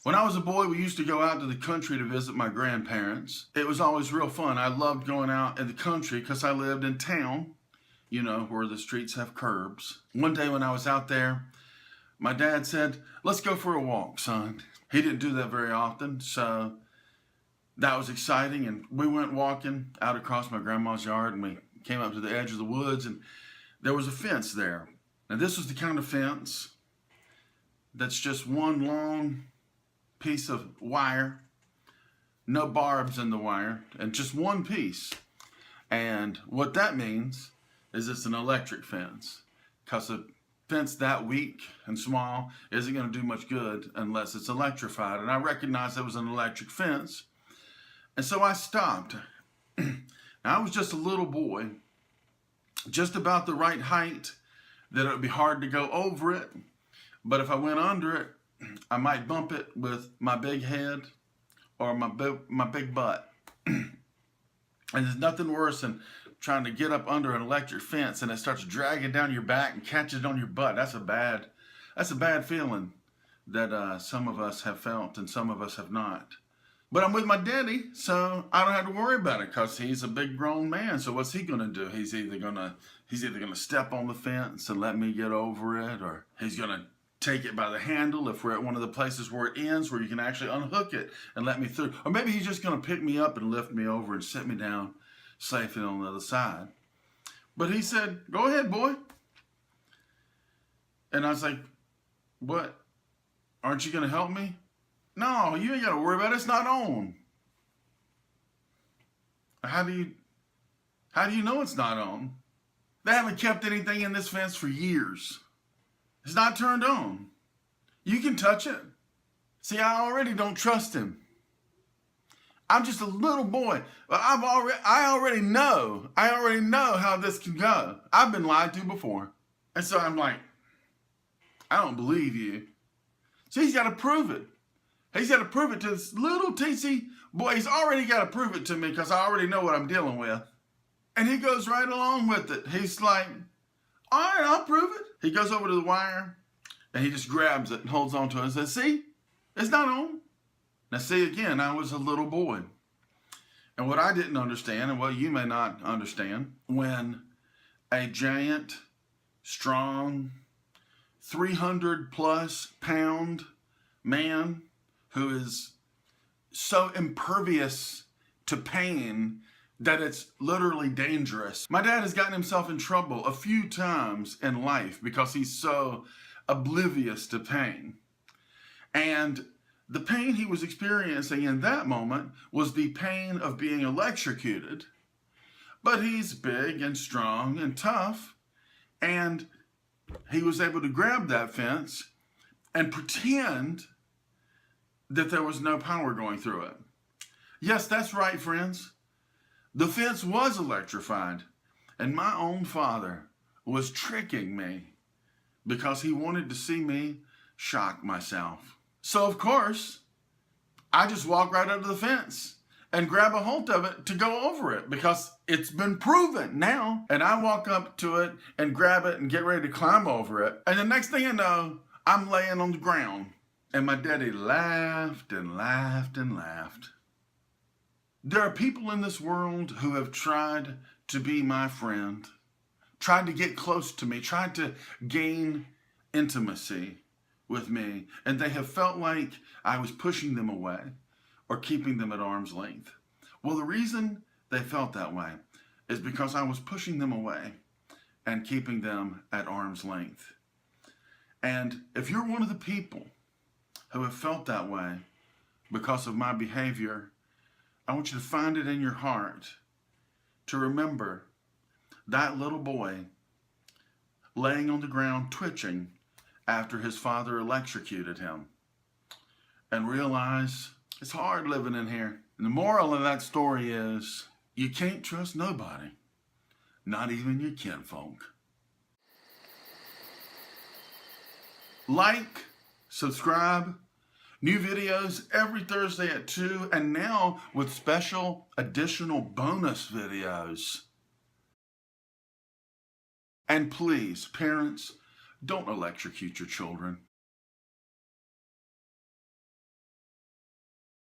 When I was a boy, we used to go out to the country to visit my grandparents. It was always real fun. I loved going out in the country because I lived in town, you know, where the streets have curbs. One day when I was out there, my dad said, "Let's go for a walk, son." He didn't do that very often, so that was exciting. And we went walking out across my grandma's yard, and we came up to the edge of the woods, and there was a fence there. Now, this was the kind of fence that's just one long piece of wire, no barbs in the wire, and just one piece. And what that means is it's an electric fence, because a fence that weak and small isn't going to do much good unless it's electrified. And I recognized it was an electric fence, and so I stopped. Now, I was just a little boy, just about the right height that it would be hard to go over it, but if I went under it, I might bump it with my big head or my big butt. And there's nothing worse than trying to get up under an electric fence and it starts dragging down your back and catches on your butt. That's a bad feeling that some of us have felt and some of us have not. But I'm with my daddy, so I don't have to worry about it because he's a big grown man. So what's he gonna do? He's either gonna step on the fence and let me get over it, or he's gonna take it by the handle if we're at one of the places where it ends, where you can actually unhook it and let me through. Or maybe he's just going to pick me up and lift me over and sit me down safely on the other side. But he said, "Go ahead, boy." And I was like, "What? Aren't you going to help me?" "No, you ain't got to worry about it. It's not on." How do you know it's not on? They haven't kept anything in this fence for years. It's not turned on. You can touch it. See, I already don't trust him. I'm just a little boy. But I already know how this can go. I've been lied to before. And so I'm like, I don't believe you. So he's got to prove it. He's got to prove it to this little teensy boy. He's already got to prove it to me because I already know what I'm dealing with. And he goes right along with it. He's like, "All right, I'll prove it." He goes over to the wire and he just grabs it and holds on to it and says, "See, it's not on." Now see, again, I was a little boy. And what I didn't understand, and what you may not understand, when a giant, strong, 300+ pound man who is so impervious to pain that it's literally dangerous. My dad has gotten himself in trouble a few times in life because he's so oblivious to pain. And the pain he was experiencing in that moment was the pain of being electrocuted. But he's big and strong and tough, and he was able to grab that fence and pretend that there was no power going through it. Yes, that's right, friends. The fence was electrified, and my own father was tricking me because he wanted to see me shock myself. So, of course, I just walk right under the fence and grab a hold of it to go over it because it's been proven now. And I walk up to it and grab it and get ready to climb over it. And the next thing I know, I'm laying on the ground. And my daddy laughed and laughed and laughed. There are people in this world who have tried to be my friend, tried to get close to me, tried to gain intimacy with me, and they have felt like I was pushing them away or keeping them at arm's length. Well, the reason they felt that way is because I was pushing them away and keeping them at arm's length. And if you're one of the people who have felt that way because of my behavior, I want you to find it in your heart to remember that little boy laying on the ground twitching after his father electrocuted him, and realize it's hard living in here. And the moral of that story is you can't trust nobody, not even your kinfolk. Like, subscribe. New videos every Thursday at 2, and now with special additional bonus videos. And please, parents, don't electrocute your children.